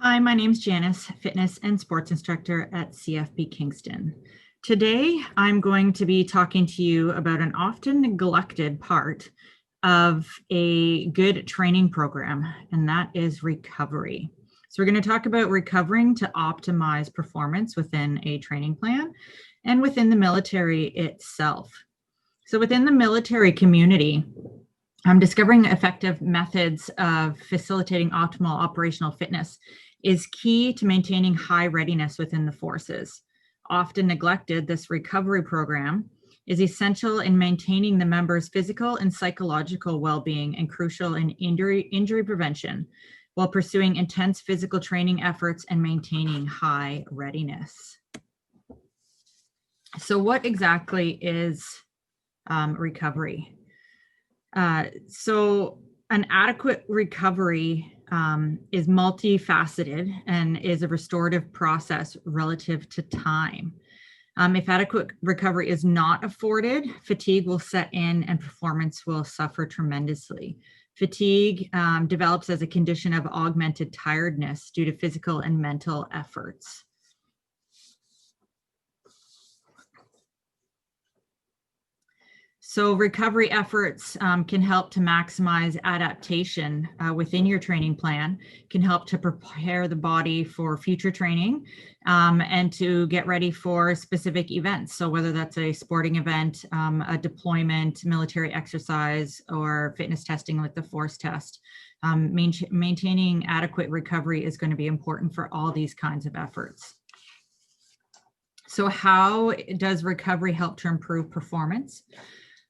Hi, my name's Janice, fitness and sports instructor at CFB Kingston. Today, I'm going to be talking to you about an often neglected part of a good training program, and that is recovery. So we're going to talk about recovering to optimize performance within a training plan and within the military itself. So within the military community, discovering effective methods of facilitating optimal operational fitness is key to maintaining high readiness within the forces. Often neglected, this recovery program is essential in maintaining the members' physical and psychological well-being and crucial in injury prevention while pursuing intense physical training efforts and maintaining high readiness. So what exactly is recovery? So an adequate recovery is multifaceted and is a restorative process relative to time. If adequate recovery is not afforded, fatigue will set in and performance will suffer tremendously. Fatigue develops as a condition of augmented tiredness due to physical and mental efforts. So recovery efforts can help to maximize adaptation within your training plan, can help to prepare the body for future training and to get ready for specific events. So whether that's a sporting event, a deployment, military exercise, or fitness testing like the force test, maintaining adequate recovery is going to be important for all these kinds of efforts. So how does recovery help to improve performance?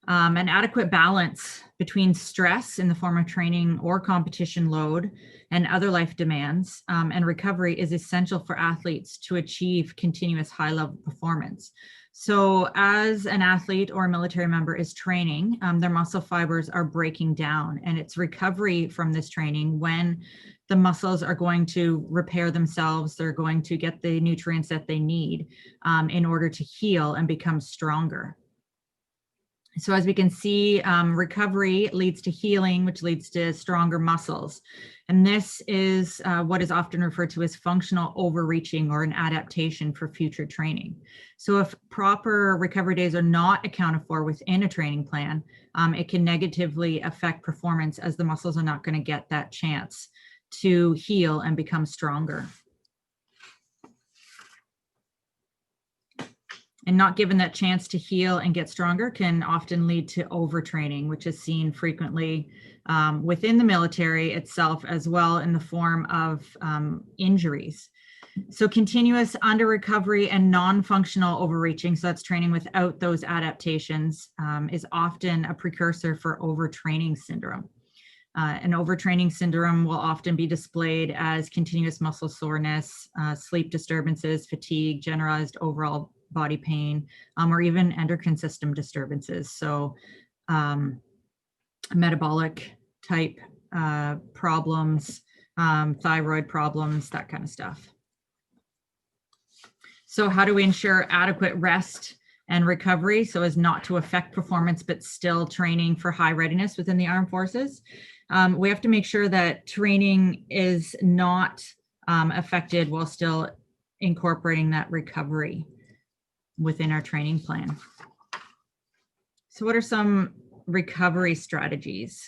An adequate balance between stress in the form of training or competition load and other life demands and recovery is essential for athletes to achieve continuous high-level performance. So as an athlete or a military member is training, their muscle fibers are breaking down, and it's recovery from this training when the muscles are going to repair themselves, they're going to get the nutrients that they need in order to heal and become stronger. So as we can see, recovery leads to healing, which leads to stronger muscles. And this is what is often referred to as functional overreaching or an adaptation for future training. So if proper recovery days are not accounted for within a training plan, it can negatively affect performance as the muscles are not going to get that chance to heal and become stronger. And not given that chance to heal and get stronger can often lead to overtraining, which is seen frequently within the military itself, as well in the form of injuries. So continuous under recovery and non-functional overreaching, so that's training without those adaptations, is often a precursor for overtraining syndrome. An overtraining syndrome will often be displayed as continuous muscle soreness, sleep disturbances, fatigue, generalized overall body pain, or even endocrine system disturbances. So metabolic type problems, thyroid problems, that kind of stuff. So how do we ensure adequate rest and recovery so as not to affect performance, but still training for high readiness within the armed forces? We have to make sure that training is not affected while still incorporating that recovery within our training plan. So what are some recovery strategies?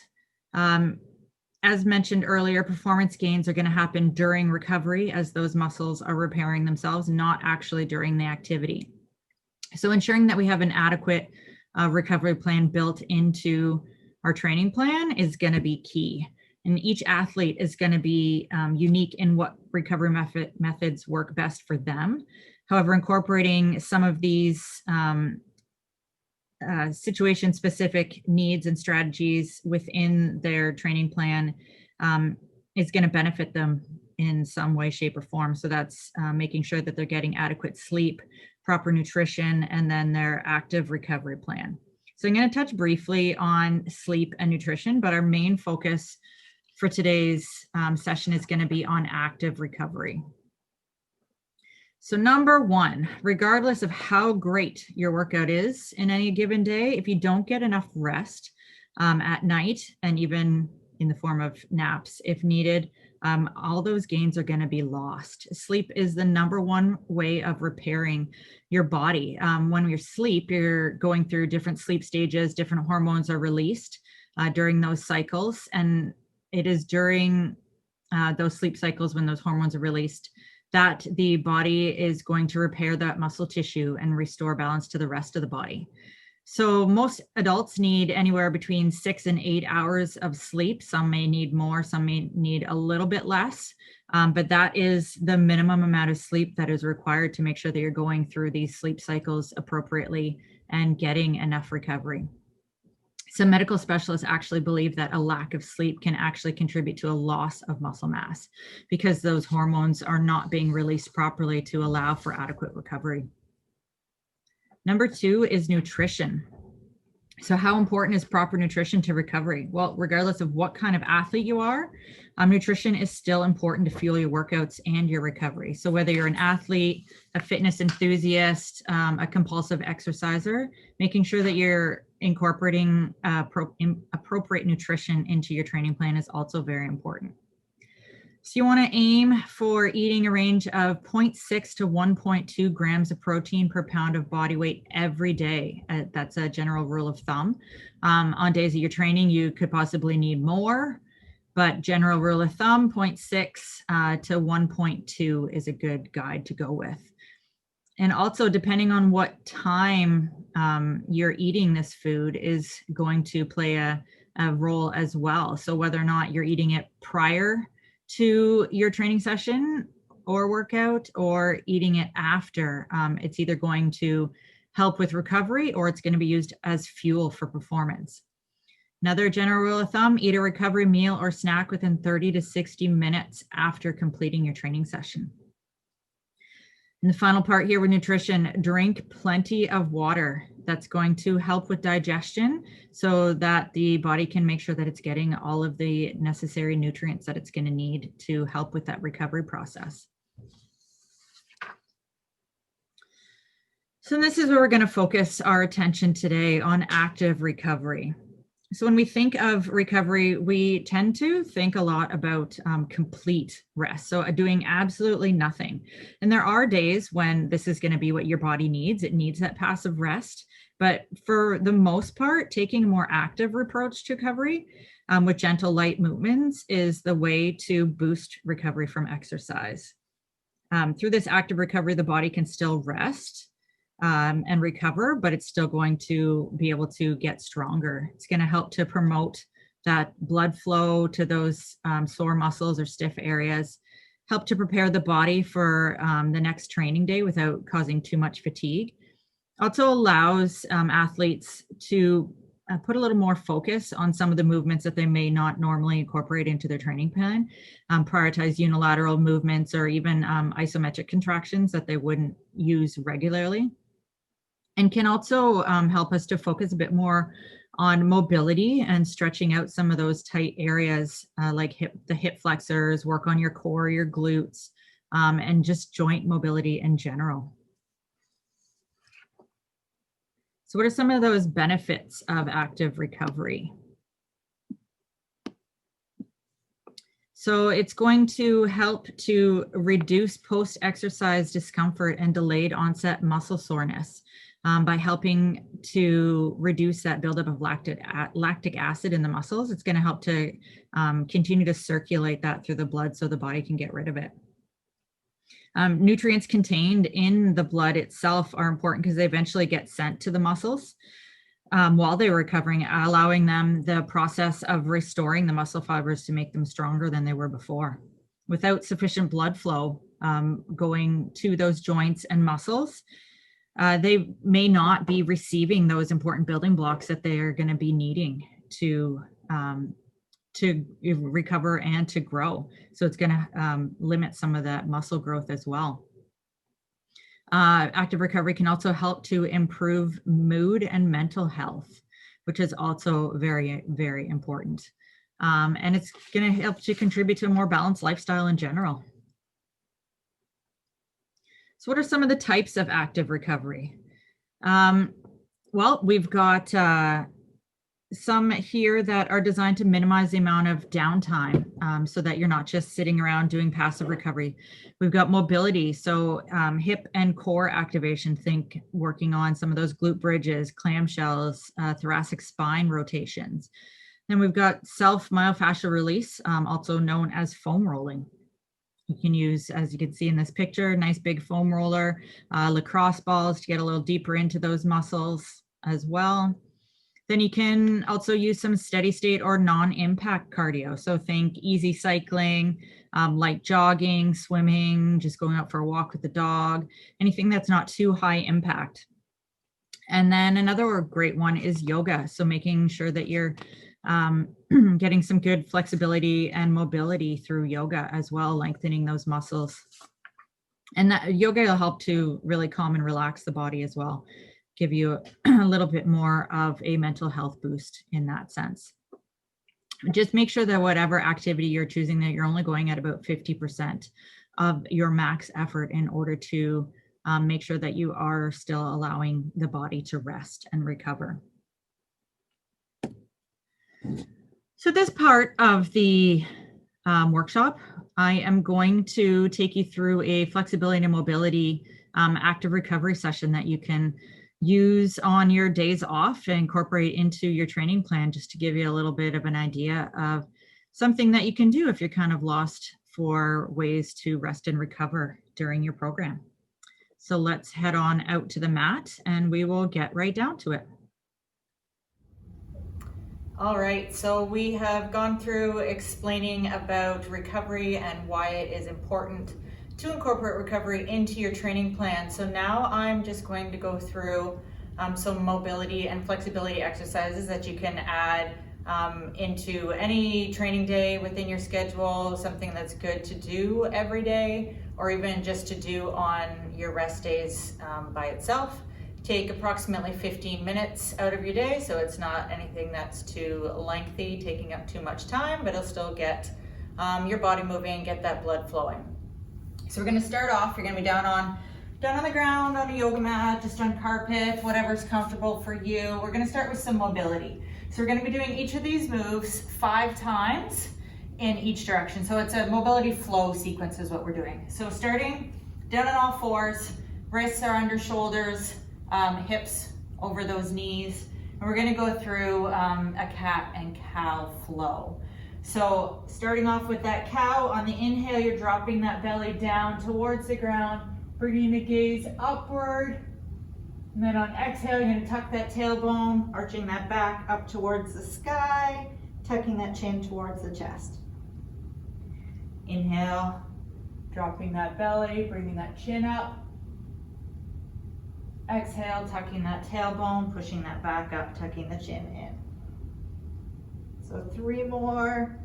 As mentioned earlier, performance gains are going to happen during recovery as those muscles are repairing themselves, not actually during the activity. So ensuring that we have an adequate recovery plan built into our training plan is going to be key. And each athlete is going to be unique in what recovery methods work best for them. However, incorporating some of these situation-specific needs and strategies within their training plan is going to benefit them in some way, shape, or form. So that's making sure that they're getting adequate sleep, proper nutrition, and then their active recovery plan. So I'm going to touch briefly on sleep and nutrition, but our main focus for today's session is going to be on active recovery. So number one, regardless of how great your workout is in any given day, if you don't get enough rest at night, and even in the form of naps if needed, all those gains are going to be lost. Sleep is the #1 way of repairing your body. When you're asleep, you're going through different sleep stages, different hormones are released during those cycles. And it is during those sleep cycles when those hormones are released that the body is going to repair that muscle tissue and restore balance to the rest of the body. So most adults need anywhere between 6 and 8 hours of sleep. Some may need more, some may need a little bit less, but that is the minimum amount of sleep that is required to make sure that you're going through these sleep cycles appropriately and getting enough recovery. Some medical specialists actually believe that a lack of sleep can actually contribute to a loss of muscle mass because those hormones are not being released properly to allow for adequate recovery. #2 is nutrition. So how important is proper nutrition to recovery? Well, regardless of what kind of athlete you are, nutrition is still important to fuel your workouts and your recovery. So whether you're an athlete, a fitness enthusiast, a compulsive exerciser, making sure that you're incorporating appropriate nutrition into your training plan is also very important. So you want to aim for eating a range of 0.6 to 1.2 grams of protein per pound of body weight every day. That's a general rule of thumb. On days that you're training, you could possibly need more, but general rule of thumb, 0.6 to 1.2 is a good guide to go with. And also, depending on what time you're eating this food is going to play a role as well. So whether or not you're eating it prior to your training session or workout or eating it after, it's either going to help with recovery or it's going to be used as fuel for performance. Another general rule of thumb, eat a recovery meal or snack within 30 to 60 minutes after completing your training session. And the final part here with nutrition, drink plenty of water. That's going to help with digestion so that the body can make sure that it's getting all of the necessary nutrients that it's going to need to help with that recovery process. So this is where we're going to focus our attention today, on active recovery. So when we think of recovery, we tend to think a lot about complete rest. So doing absolutely nothing. And there are days when this is going to be what your body needs. It needs that passive rest. But for the most part, taking a more active approach to recovery with gentle, light movements is the way to boost recovery from exercise. Through this active recovery, the body can still rest and recover, but it's still going to be able to get stronger. It's going to help to promote that blood flow to those sore muscles or stiff areas, help to prepare the body for the next training day without causing too much fatigue. Also allows athletes to put a little more focus on some of the movements that they may not normally incorporate into their training plan, prioritize unilateral movements or even isometric contractions that they wouldn't use regularly. And can also help us to focus a bit more on mobility and stretching out some of those tight areas like the hip flexors, work on your core, your glutes, and just joint mobility in general. So what are some of those benefits of active recovery? So it's going to help to reduce post-exercise discomfort and delayed onset muscle soreness. By helping to reduce that buildup of lactic acid in the muscles. It's going to help to continue to circulate that through the blood so the body can get rid of it. Nutrients contained in the blood itself are important because they eventually get sent to the muscles while they're recovering, allowing them the process of restoring the muscle fibers to make them stronger than they were before. Without sufficient blood flow going to those joints and muscles, they may not be receiving those important building blocks that they are going to be needing to recover and to grow. So it's going to limit some of that muscle growth as well. Active recovery can also help to improve mood and mental health, which is also very, very important. And it's going to help to contribute to a more balanced lifestyle in general. So what are some of the types of active recovery? Well, we've got some here that are designed to minimize the amount of downtime, so that you're not just sitting around doing passive recovery. We've got mobility, so hip and core activation, think working on some of those glute bridges, clamshells, thoracic spine rotations. Then we've got self-myofascial release, also known as foam rolling. You can use, as you can see in this picture, nice big foam roller, lacrosse balls to get a little deeper into those muscles as well. Then you can also use some steady state or non-impact cardio. So think easy cycling, light jogging, swimming, just going out for a walk with the dog, anything that's not too high impact. And then another great one is yoga. So making sure that you're getting some good flexibility and mobility through yoga as well, lengthening those muscles. And that yoga will help to really calm and relax the body as well, give you a little bit more of a mental health boost in that sense. Just make sure that whatever activity you're choosing, that you're only going at about 50% of your max effort in order to make sure that you are still allowing the body to rest and recover. So this part of the workshop, I am going to take you through a flexibility and mobility active recovery session that you can use on your days off and incorporate into your training plan, just to give you a little bit of an idea of something that you can do if you're kind of lost for ways to rest and recover during your program. So let's head on out to the mat and we will get right down to it. All right, so we have gone through explaining about recovery and why it is important to incorporate recovery into your training plan. So now I'm just going to go through some mobility and flexibility exercises that you can add into any training day within your schedule, something that's good to do every day, or even just to do on your rest days by itself. Take approximately 15 minutes out of your day, so it's not anything that's too lengthy, taking up too much time, but it'll still get your body moving, get that blood flowing. So we're gonna start off, you're gonna be down on the ground, on a yoga mat, just on carpet, whatever's comfortable for you. We're gonna start with some mobility. So we're gonna be doing each of these moves 5 times in each direction. So it's a mobility flow sequence is what we're doing. So starting down on all fours, wrists are under shoulders, hips over those knees. And we're gonna go through a cat and cow flow. So starting off with that cow, on the inhale, you're dropping that belly down towards the ground, bringing the gaze upward. And then on exhale, you're gonna tuck that tailbone, arching that back up towards the sky, tucking that chin towards the chest. Inhale, dropping that belly, bringing that chin up. Exhale, tucking that tailbone, pushing that back up, tucking the chin in. So 3 more.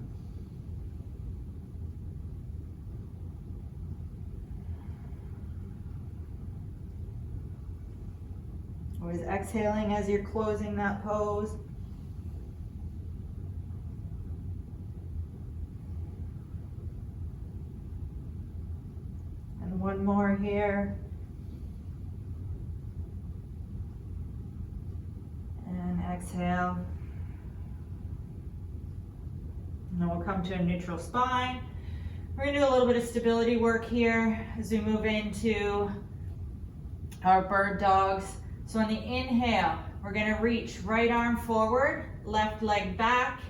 Always exhaling as you're closing that pose. And 1 more here. And exhale. And then we'll come to a neutral spine. We're gonna do a little bit of stability work here as we move into our bird dogs. So on the inhale, we're gonna reach right arm forward, left leg back,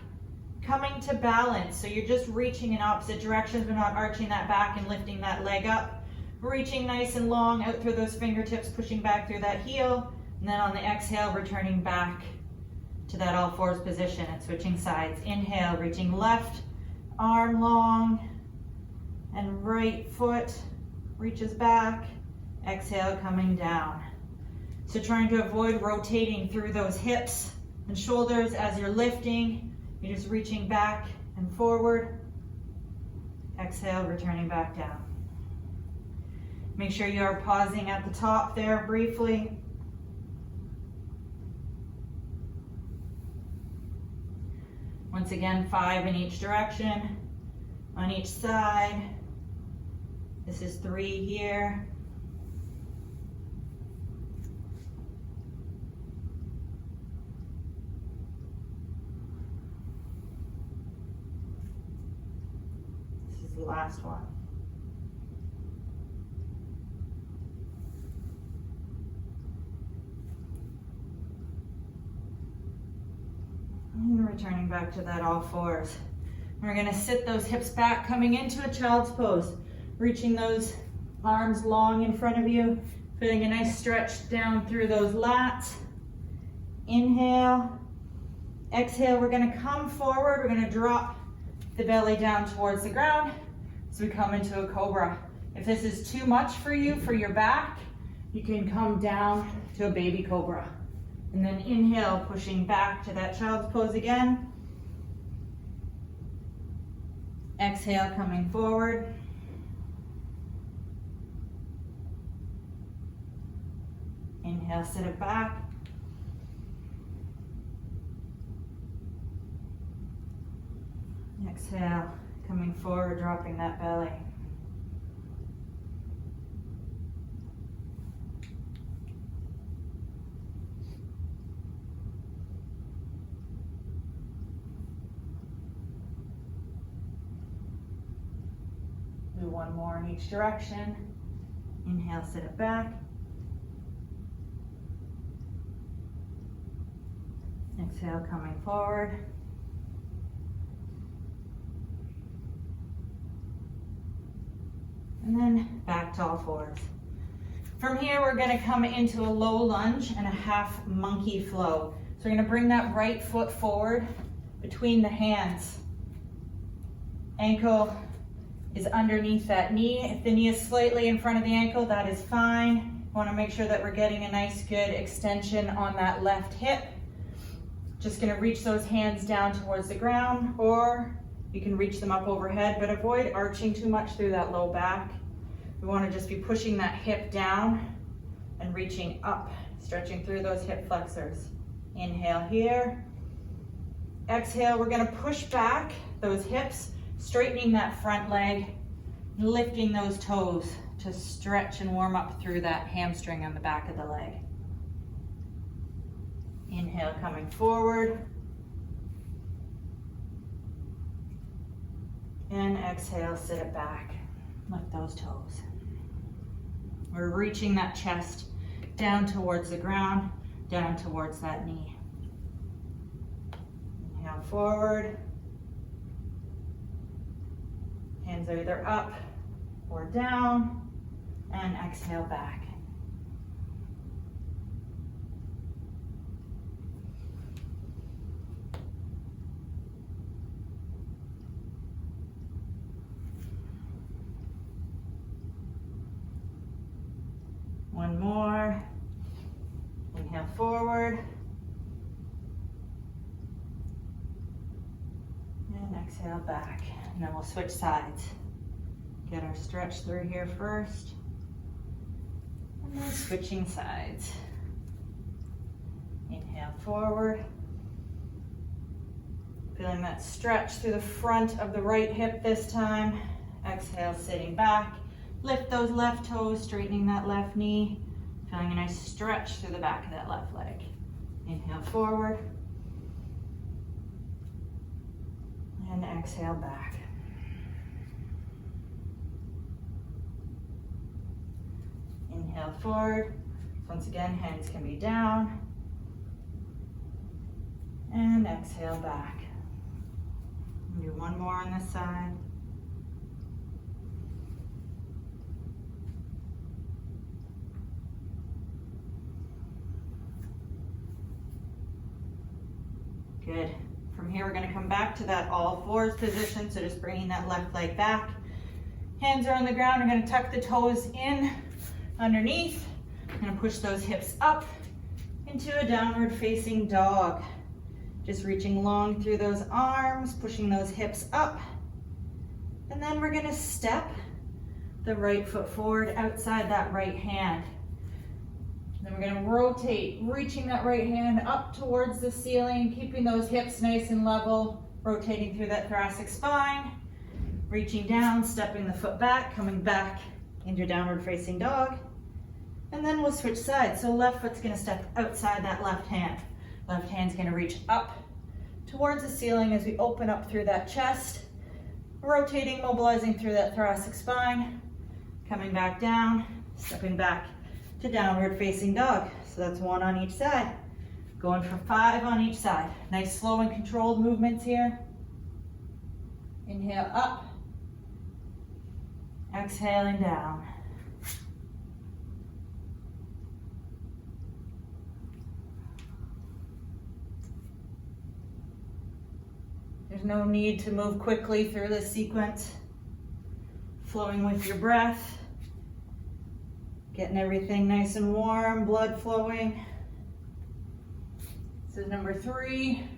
coming to balance. So you're just reaching in opposite directions. We're not arching that back and lifting that leg up. Reaching nice and long out through those fingertips, pushing back through that heel. And then on the exhale, returning back to that all fours position and switching sides. Inhale, reaching left arm long and right foot reaches back. Exhale, coming down. So trying to avoid rotating through those hips and shoulders as you're lifting. You're just reaching back and forward. Exhale, returning back down. Make sure you are pausing at the top there briefly. Once again, 5 in each direction, on each side. This is 3 here. is the last one. And returning back to that all fours. We're gonna sit those hips back, coming into a child's pose. Reaching those arms long in front of you, feeling a nice stretch down through those lats. Inhale, exhale, we're gonna come forward, we're gonna drop the belly down towards the ground as we come into a cobra. If this is too much for you, for your back, you can come down to a baby cobra. And then inhale, pushing back to that child's pose again. Exhale, coming forward. Inhale, sit it back. Exhale, coming forward, dropping that belly. Do one more in each direction. Inhale, sit it back. Exhale, coming forward. And then back to all fours. From here, we're gonna come into a low lunge and a half monkey flow. So we're gonna bring that right foot forward between the hands. Ankle is underneath that knee. If the knee is slightly in front of the ankle, that is fine. We wanna make sure that we're getting a nice good extension on that left hip. Just gonna reach those hands down towards the ground, or you can reach them up overhead, but avoid arching too much through that low back. We wanna just be pushing that hip down and reaching up, stretching through those hip flexors. Inhale here. Exhale, we're gonna push back those hips, straightening that front leg, lifting those toes to stretch and warm up through that hamstring on the back of the leg. Inhale, coming forward. And exhale, sit it back. Lift those toes. We're reaching that chest down towards the ground, down towards that knee. Inhale, forward. Hands are either up or down. And exhale, back. One more. Inhale forward. And exhale back. And then we'll switch sides. Get our stretch through here first. And then switching sides. Inhale forward. Feeling that stretch through the front of the right hip this time. Exhale, sitting back. Lift those left toes, straightening that left knee. Feeling a nice stretch through the back of that left leg. Inhale forward. And exhale back. Inhale forward. Once again, hands can be down. And exhale back. Do one more on this side. Good. From here, we're going to come back to that all fours position. So just bringing that left leg back. Hands are on the ground. We're going to tuck the toes in underneath. I'm going to push those hips up into a downward facing dog. Just reaching long through those arms, pushing those hips up. And then we're going to step the right foot forward outside that right hand. Then we're going to rotate, reaching that right hand up towards the ceiling, keeping those hips nice and level, rotating through that thoracic spine, reaching down, stepping the foot back, coming back into downward facing dog. And then we'll switch sides. So left foot's going to step outside that left hand. Left hand's going to reach up towards the ceiling as we open up through that chest. rotating, mobilizing through that thoracic spine, coming back down, stepping back to downward facing dog. So that's 1 on each side. Going for 5 on each side. Nice slow and controlled movements here. Inhale up, exhaling down. There's no need to move quickly through this sequence. Flowing with your breath. Getting everything nice and warm, blood flowing. This is number 3.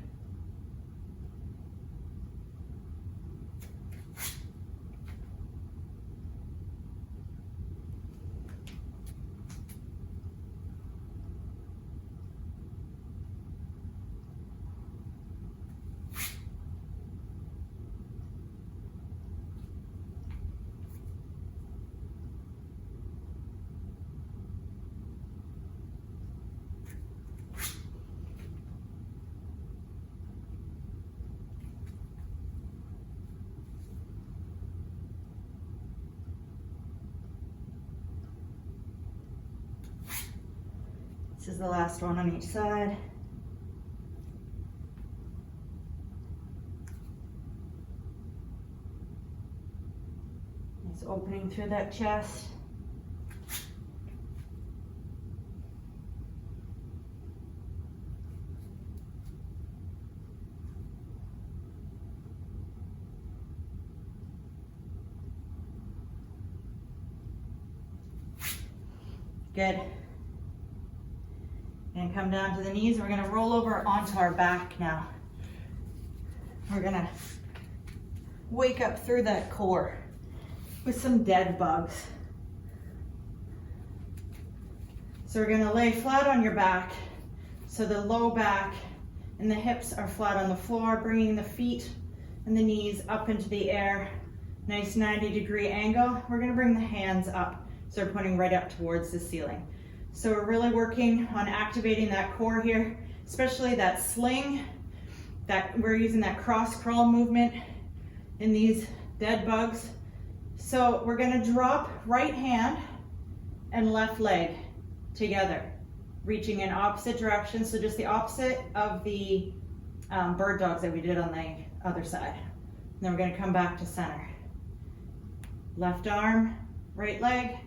This is the last one on each side. Nice opening through that chest. Good. And come down to the knees. We're gonna roll over onto our back now. We're gonna wake up through that core with some dead bugs. So we're gonna lay flat on your back. So the low back and the hips are flat on the floor, bringing the feet and the knees up into the air. Nice 90-degree angle. We're gonna bring the hands up. So we're pointing right up towards the ceiling. So we're really working on activating that core here, especially that sling, that we're using that cross crawl movement in these dead bugs. So we're gonna drop right hand and left leg together, reaching in opposite directions. So just the opposite of the bird dogs that we did on the other side. And then we're gonna come back to center. Left arm, right leg,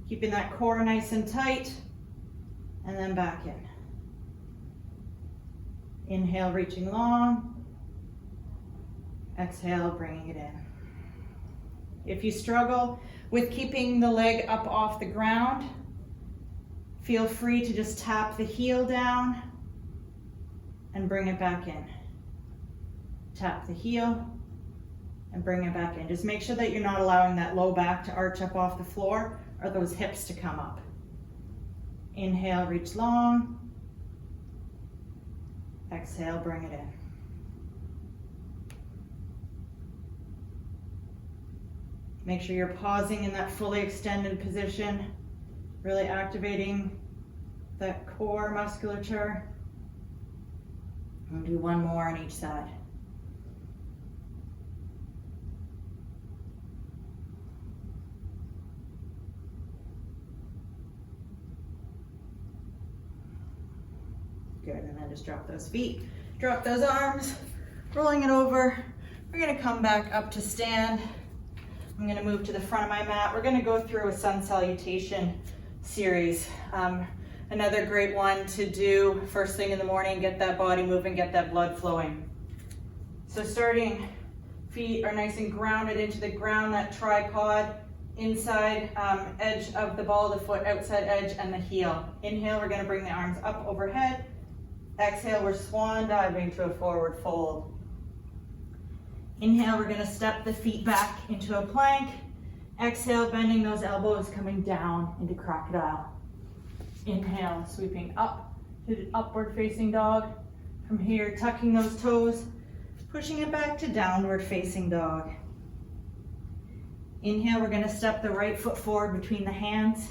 keeping that core nice and tight, and then back in. Inhale, reaching long. Exhale, bringing it in. If you struggle with keeping the leg up off the ground, feel free to just tap the heel down and bring it back in. Tap the heel and bring it back in. Just make sure that you're not allowing that low back to arch up off the floor or those hips to come up. Inhale, reach long. Exhale, bring it in. Make sure you're pausing in that fully extended position, really activating that core musculature. We'll do one more on each side. Good, and then just drop those feet, drop those arms, rolling it over. We're gonna come back up to stand. I'm gonna move to the front of my mat. We're gonna go through a sun salutation series. Another great one to do first thing in the morning, get that body moving, get that blood flowing. So starting, feet are nice and grounded into the ground, that tripod, inside edge of the ball of the foot, outside edge, and the heel. Inhale, we're gonna bring the arms up overhead. Exhale, we're swan diving to a forward fold. Inhale, we're gonna step the feet back into a plank. Exhale, bending those elbows, coming down into crocodile. Inhale, sweeping up to the upward facing dog. From here, tucking those toes, pushing it back to downward facing dog. Inhale, we're gonna step the right foot forward between the hands.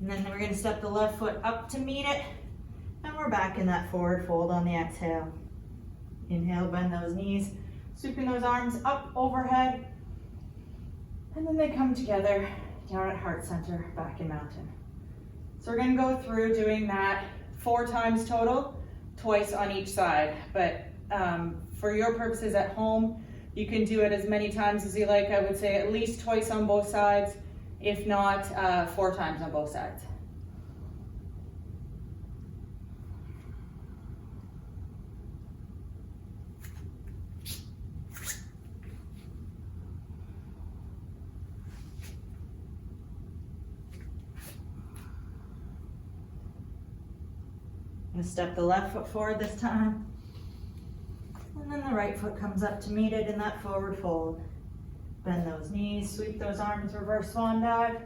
And then we're gonna step the left foot up to meet it. And we're back in that forward fold on the exhale. Inhale, bend those knees, Sweeping those arms up overhead, and then they come together down at heart center, back in mountain. So we're gonna go through doing that 4 times total, twice on each side. But for your purposes at home, you can do it as many times as you like. I would say at least twice on both sides, if not 4 times on both sides. I'm gonna step the left foot forward this time. And then the right foot comes up to meet it in that forward fold. Bend those knees, sweep those arms, reverse swan dive.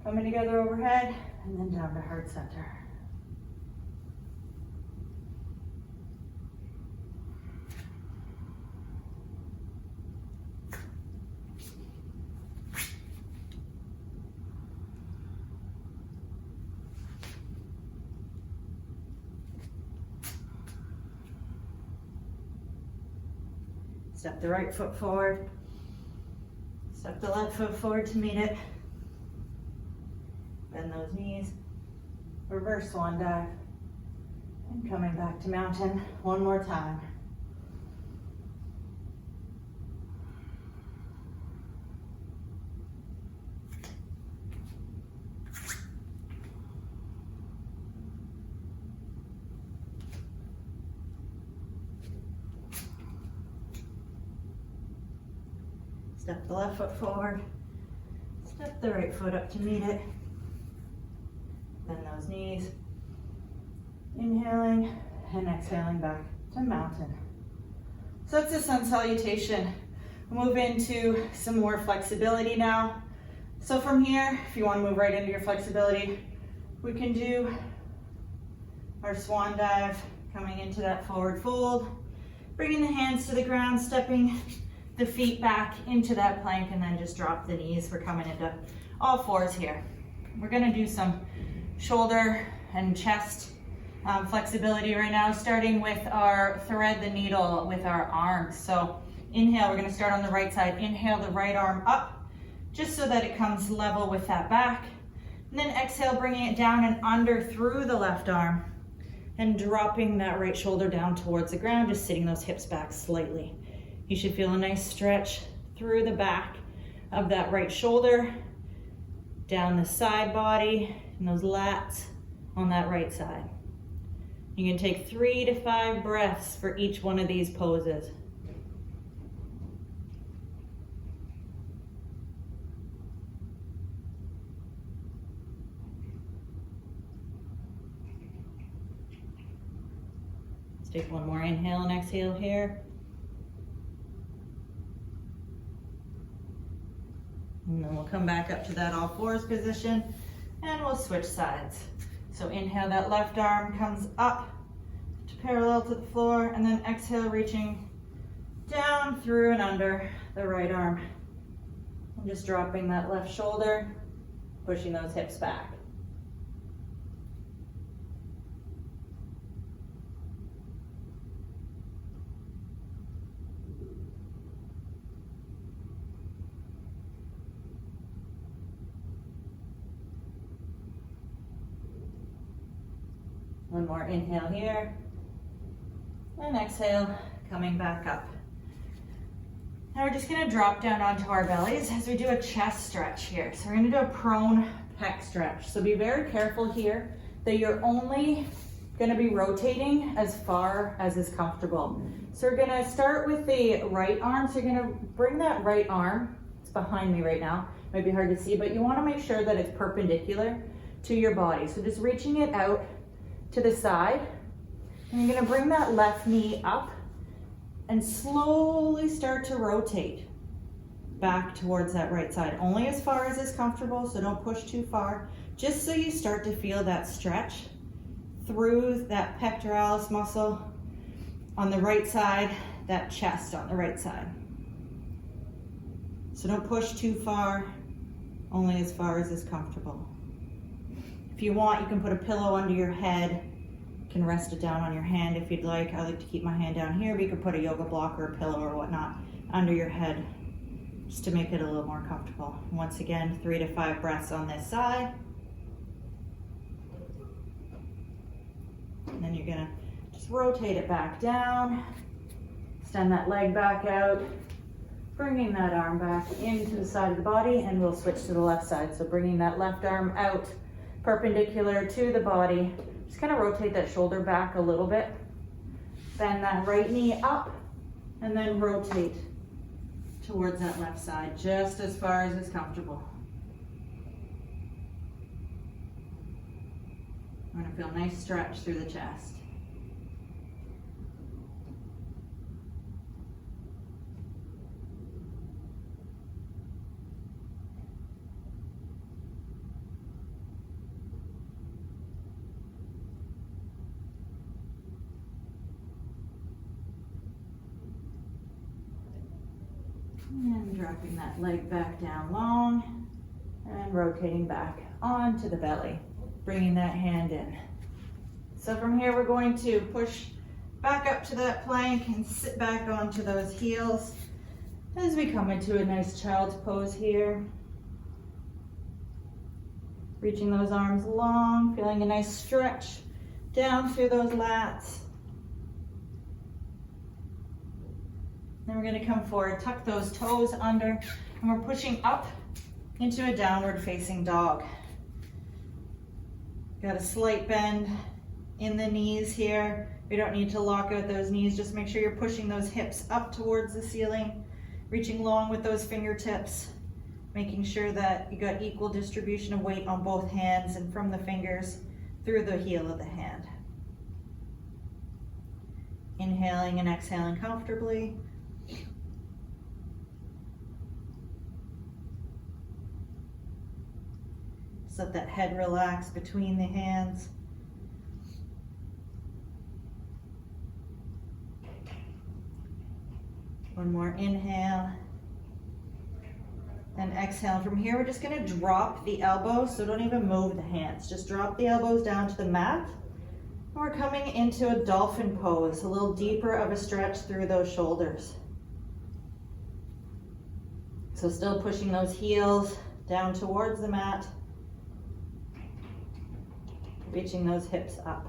Coming together overhead, and then down to heart center. Step the right foot forward. Step the left foot forward to meet it. Bend those knees. Reverse swan dive. And coming back to mountain one more time. Step the left foot forward, step the right foot up to meet it, bend those knees, inhaling and exhaling back to mountain. So that's the sun salutation. We'll move into some more flexibility now. So from here, if you want to move right into your flexibility, we can do our swan dive, coming into that forward fold, bringing the hands to the ground, stepping the feet back into that plank, and then just drop the knees. We're coming into all fours here. We're gonna do some shoulder and chest flexibility right now, starting with our thread the needle with our arms. So inhale, we're gonna start on the right side. Inhale the right arm up, just so that it comes level with that back. And then exhale, bringing it down and under through the left arm, and dropping that right shoulder down towards the ground, just sitting those hips back slightly. You should feel a nice stretch through the back of that right shoulder, down the side body, and those lats on that right side. You can take 3 to 5 breaths for each one of these poses. Let's take one more inhale and exhale here. And then we'll come back up to that all fours position, and we'll switch sides. So inhale, that left arm comes up to parallel to the floor, and then exhale, reaching down through and under the right arm. And just dropping that left shoulder, pushing those hips back. One more inhale here, and exhale, coming back up. Now we're just gonna drop down onto our bellies as we do a chest stretch here. So we're gonna do a prone pec stretch. So be very careful here that you're only gonna be rotating as far as is comfortable. So we're gonna start with the right arm. So you're gonna bring that right arm, it's behind me right now, might be hard to see, but you wanna make sure that it's perpendicular to your body. So just reaching it out to the side, and you're gonna bring that left knee up and slowly start to rotate back towards that right side, only as far as is comfortable, so don't push too far, just so you start to feel that stretch through that pectoralis muscle on the right side, that chest on the right side. So don't push too far, only as far as is comfortable. If you want, you can put a pillow under your head, can rest it down on your hand if you'd like. I like to keep my hand down here, but you could put a yoga block or a pillow or whatnot under your head just to make it a little more comfortable. Once again, 3 to 5 breaths on this side. And then you're gonna just rotate it back down, extend that leg back out, bringing that arm back into the side of the body, and we'll switch to the left side. So bringing that left arm out perpendicular to the body. Just kind of rotate that shoulder back a little bit. Bend that right knee up, and then rotate towards that left side, just as far as is comfortable. I'm gonna feel a nice stretch through the chest. And dropping that leg back down long and rotating back onto the belly, bringing that hand in. So from here, we're going to push back up to that plank and sit back onto those heels as we come into a nice child's pose here. Reaching those arms long, feeling a nice stretch down through those lats. Then we're going to come forward, tuck those toes under, and we're pushing up into a downward facing dog. Got a slight bend in the knees here. We don't need to lock out those knees. Just make sure you're pushing those hips up towards the ceiling, reaching long with those fingertips, making sure that you got equal distribution of weight on both hands and from the fingers through the heel of the hand. Inhaling and exhaling comfortably. Just let that head relax between the hands. One more inhale. Then exhale. From here, we're just going to drop the elbows, so don't even move the hands. Just drop the elbows down to the mat. And we're coming into a dolphin pose, a little deeper of a stretch through those shoulders. So still pushing those heels down towards the mat, reaching those hips up.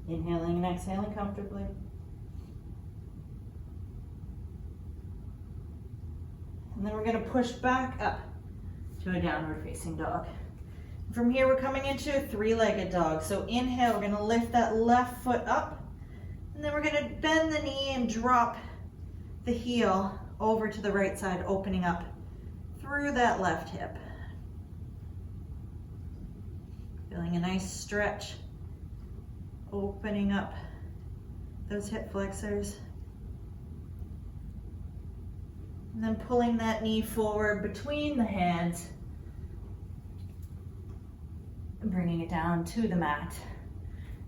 Inhaling and exhaling comfortably. And then we're going to push back up to a downward facing dog. From here, we're coming into a 3-legged dog. So inhale, we're going to lift that left foot up. And then we're going to bend the knee and drop the heel over to the right side, opening up through that left hip. Feeling a nice stretch, opening up those hip flexors. And then pulling that knee forward between the hands and bringing it down to the mat.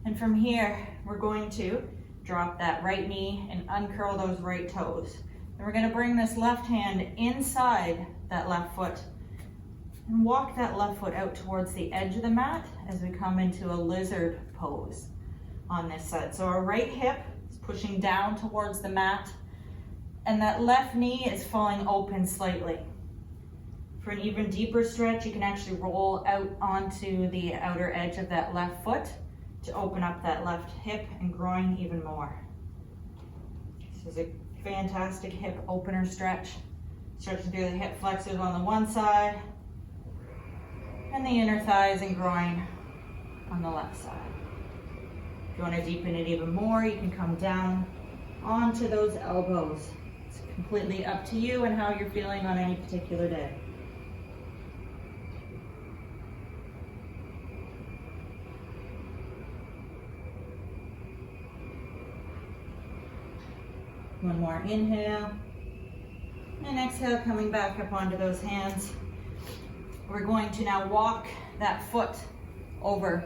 And from here, we're going to drop that right knee and uncurl those right toes. And we're going to bring this left hand inside that left foot and walk that left foot out towards the edge of the mat as we come into a lizard pose on this side. So our right hip is pushing down towards the mat, and that left knee is falling open slightly. For an even deeper stretch, you can actually roll out onto the outer edge of that left foot to open up that left hip and groin even more. This is a fantastic hip opener stretch. Stretching through the hip flexors on the one side and the inner thighs and groin on the left side. If you want to deepen it even more, you can come down onto those elbows. It's completely up to you and how you're feeling on any particular day. One more inhale, and exhale, coming back up onto those hands. We're going to now walk that foot over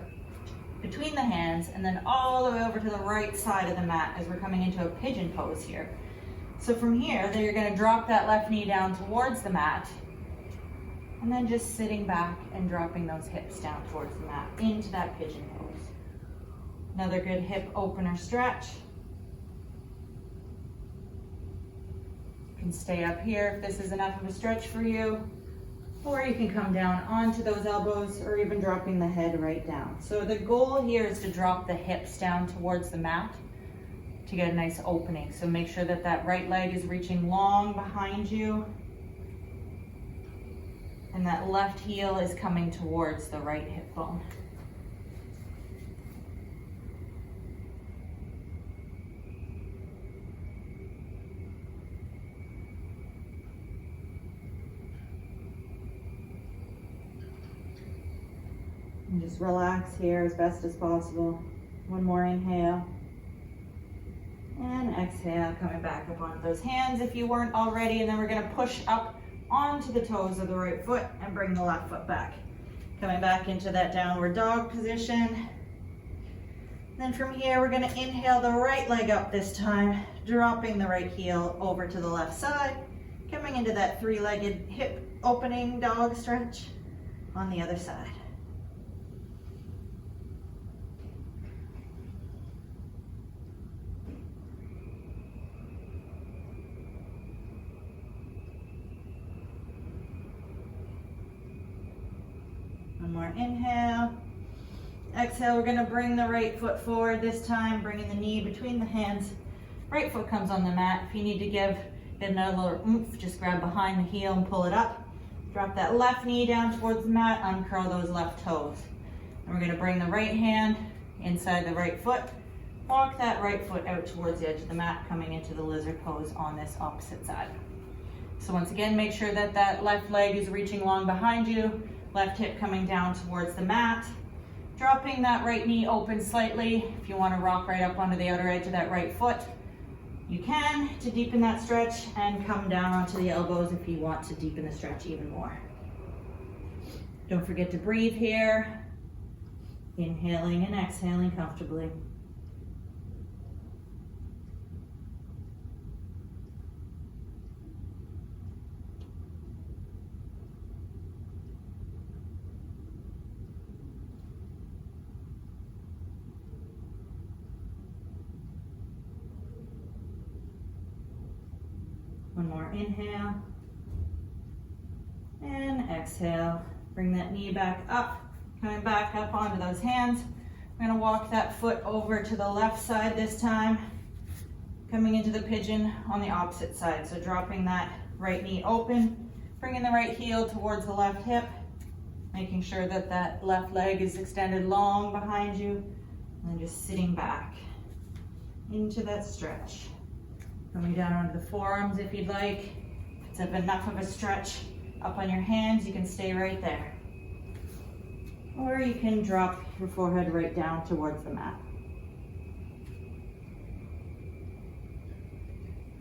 between the hands and then all the way over to the right side of the mat as we're coming into a pigeon pose here. So from here, then you're going to drop that left knee down towards the mat, and then just sitting back and dropping those hips down towards the mat into that pigeon pose. Another good hip opener stretch. You can stay up here if this is enough of a stretch for you, or you can come down onto those elbows or even dropping the head right down. So the goal here is to drop the hips down towards the mat to get a nice opening. So make sure that that right leg is reaching long behind you and that left heel is coming towards the right hip bone. And just relax here as best as possible. One more inhale. And exhale, coming back up onto those hands if you weren't already. And then we're gonna push up onto the toes of the right foot and bring the left foot back. Coming back into that downward dog position. Then from here, we're gonna inhale the right leg up this time, dropping the right heel over to the left side, coming into that three-legged hip opening dog stretch on the other side. One more inhale. Exhale, we're gonna bring the right foot forward this time, bringing the knee between the hands. Right foot comes on the mat. If you need to get another little oomph, just grab behind the heel and pull it up. Drop that left knee down towards the mat, uncurl those left toes. And we're gonna bring the right hand inside the right foot. Walk that right foot out towards the edge of the mat, coming into the lizard pose on this opposite side. So once again, make sure that that left leg is reaching long behind you. Left hip coming down towards the mat. Dropping that right knee open slightly. If you want to rock right up onto the outer edge of that right foot, you can to deepen that stretch, and come down onto the elbows if you want to deepen the stretch even more. Don't forget to breathe here. Inhaling and exhaling comfortably. One more inhale and exhale. Bring that knee back up, coming back up onto those hands. We're gonna walk that foot over to the left side this time, coming into the pigeon on the opposite side. So dropping that right knee open, bringing the right heel towards the left hip, making sure that that left leg is extended long behind you, and then just sitting back into that stretch. Coming down onto the forearms if you'd like. If it's enough of a stretch up on your hands, you can stay right there. Or you can drop your forehead right down towards the mat.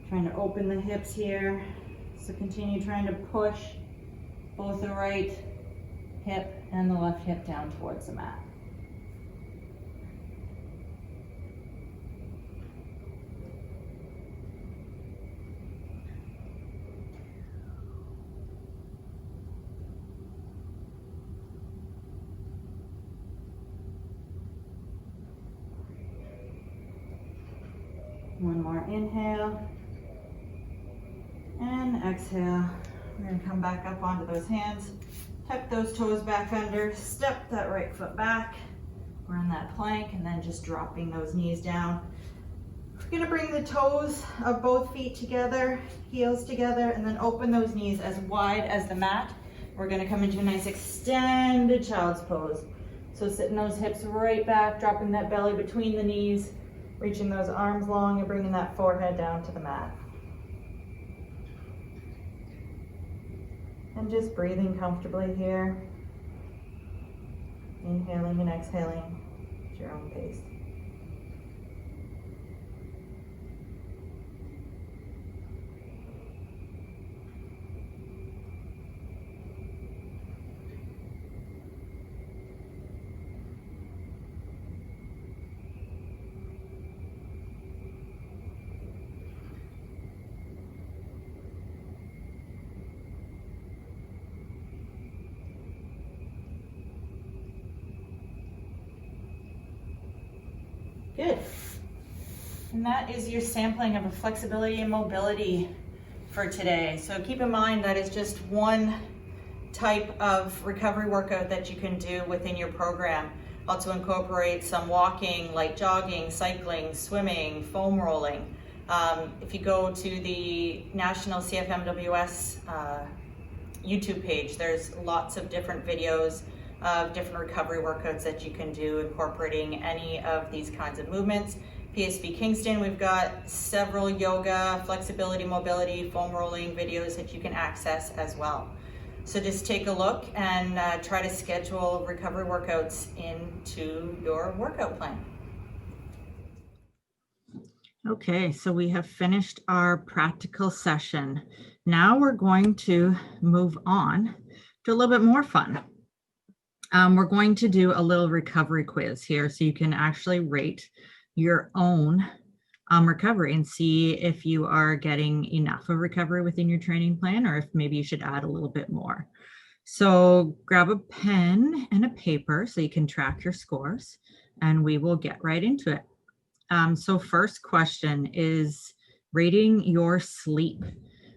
Trying to open the hips here. So continue trying to push both the right hip and the left hip down towards the mat. One more inhale and exhale. We're going to come back up onto those hands, tuck those toes back under, step that right foot back. We're in that plank, and then just dropping those knees down. We're going to bring the toes of both feet together, heels together, and then open those knees as wide as the mat. We're going to come into a nice extended child's pose. So sitting those hips right back, dropping that belly between the knees, reaching those arms long and bringing that forehead down to the mat. And just breathing comfortably here. Inhaling and exhaling at your own pace. Good. And that is your sampling of a flexibility and mobility for today. So keep in mind that is just one type of recovery workout that you can do within your program. Also incorporate some walking, light jogging, cycling, swimming, foam rolling. If you go to the National CFMWS YouTube page, there's lots of different videos of different recovery workouts that you can do incorporating any of these kinds of movements. PSB Kingston, we've got several yoga, flexibility, mobility, foam rolling videos that you can access as well. So just take a look and try to schedule recovery workouts into your workout plan. Okay, so we have finished our practical session. Now we're going to move on to a little bit more fun. We're going to do a little recovery quiz here so you can actually rate your own recovery and see if you are getting enough of recovery within your training plan or if maybe you should add a little bit more. So grab a pen and a paper so you can track your scores, and we will get right into it. So first question is rating your sleep.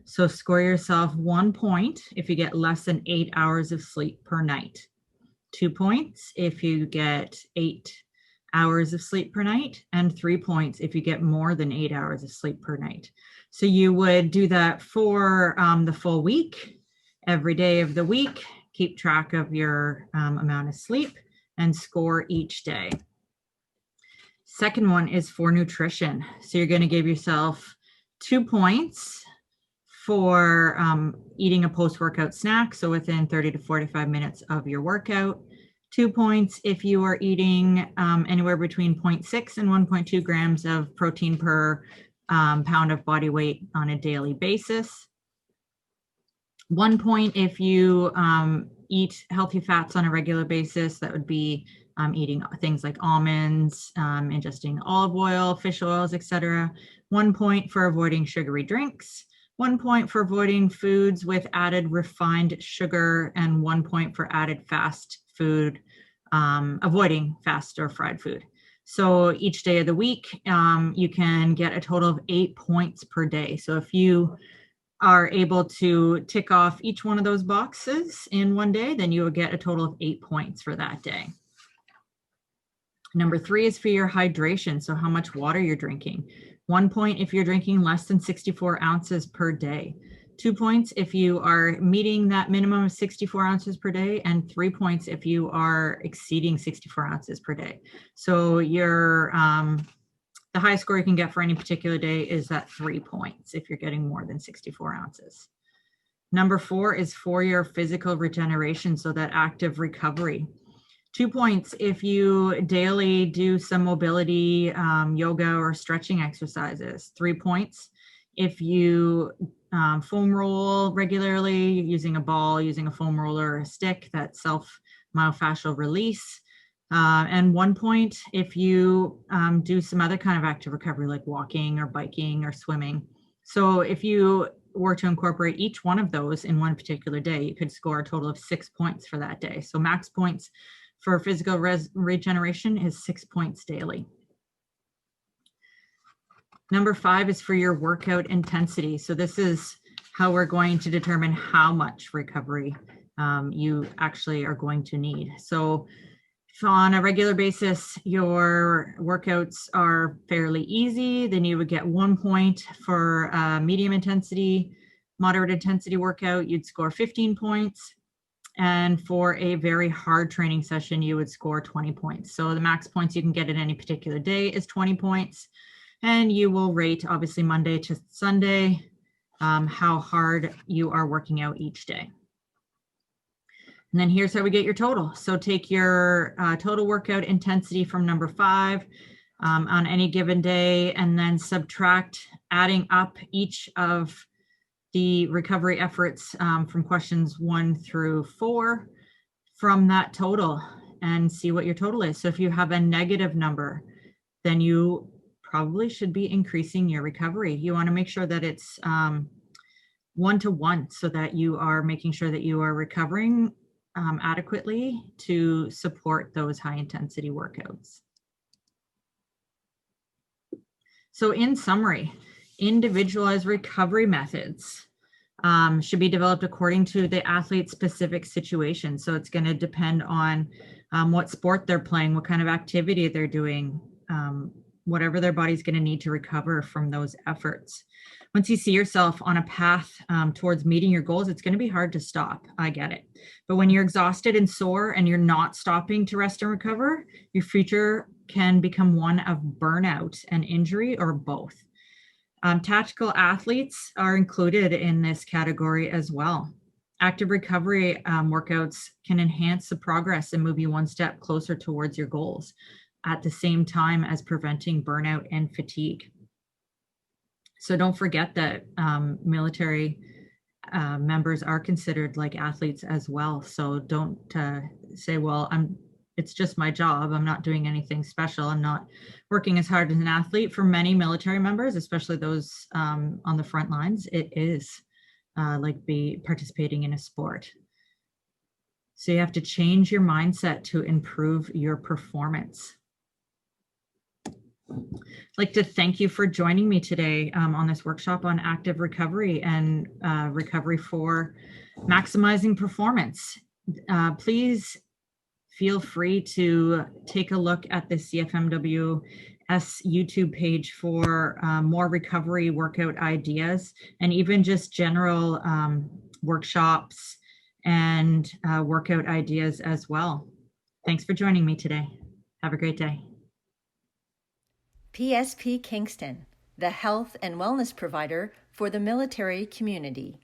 So score yourself 1 point if you get less than 8 hours of sleep per night. 2 points if you get 8 hours of sleep per night, and 3 points if you get more than 8 hours of sleep per night. So you would do that for the full week, every day of the week, keep track of your amount of sleep and score each day. Second one is for nutrition. So you're going to give yourself 2 points for eating a post-workout snack, so within 30 to 45 minutes of your workout. 2 points if you are eating anywhere between 0.6 and 1.2 grams of protein per pound of body weight on a daily basis. 1 point if you eat healthy fats on a regular basis. That would be eating things like almonds, ingesting olive oil, fish oils, etc. 1 point for avoiding sugary drinks. 1 point for avoiding foods with added refined sugar, and 1 point for added fast food, avoiding fast or fried food. So each day of the week, you can get a total of 8 points per day. So if you are able to tick off each one of those boxes in one day, then you will get a total of 8 points for that day. Number 3 is for your hydration. So how much water you're drinking. 1 point if you're drinking less than 64 ounces per day. 2 points if you are meeting that minimum of 64 ounces per day, and 3 points if you are exceeding 64 ounces per day. So your the highest score you can get for any particular day is that 3 points if you're getting more than 64 ounces. Number 4 is for your physical regeneration, so that active recovery. 2 points if you daily do some mobility, yoga or stretching exercises. 3 points if you foam roll regularly using a ball, using a foam roller or a stick, that self-myofascial release. And 1 point if you do some other kind of active recovery like walking or biking or swimming. So if you were to incorporate each one of those in one particular day, you could score a total of 6 points for that day. So max points for physical regeneration is 6 points daily. Number 5 is for your workout intensity. So this is how we're going to determine how much recovery you actually are going to need. So if on a regular basis, your workouts are fairly easy, then you would get 1 point for a medium intensity, moderate intensity workout, you'd score 15 points. And for a very hard training session, you would score 20 points. So the max points you can get in any particular day is 20 points. And you will rate, obviously, Monday to Sunday, how hard you are working out each day. And then here's how we get your total. So take your total workout intensity from number 5 on any given day, and then subtract, adding up each of the recovery efforts from questions 1 through 4 from that total, and see what your total is. So if you have a negative number, then you probably should be increasing your recovery. You want to make sure that it's 1-to-1, so that you are making sure that you are recovering adequately to support those high intensity workouts. So in summary, individualized recovery methods should be developed according to the athlete's specific situation. So it's going to depend on what sport they're playing, what kind of activity they're doing, whatever their body's going to need to recover from those efforts. Once you see yourself on a path towards meeting your goals, it's going to be hard to stop. I get it. But when you're exhausted and sore and you're not stopping to rest and recover, your future can become one of burnout and injury, or both. Tactical athletes are included in this category as well. Active recovery workouts can enhance the progress and move you one step closer towards your goals at the same time as preventing burnout and fatigue. So don't forget that military members are considered like athletes as well. So don't say, well, it's just my job. I'm not doing anything special. I'm not working as hard as an athlete. For many military members, especially those on the front lines, it is like participating in a sport. So you have to change your mindset to improve your performance. I'd like to thank you for joining me today on this workshop on active recovery and recovery for maximizing performance. Please feel free to take a look at the CFMWS YouTube page for more recovery workout ideas, and even just general workshops and workout ideas as well. Thanks for joining me today. Have a great day. PSP Kingston, the health and wellness provider for the military community.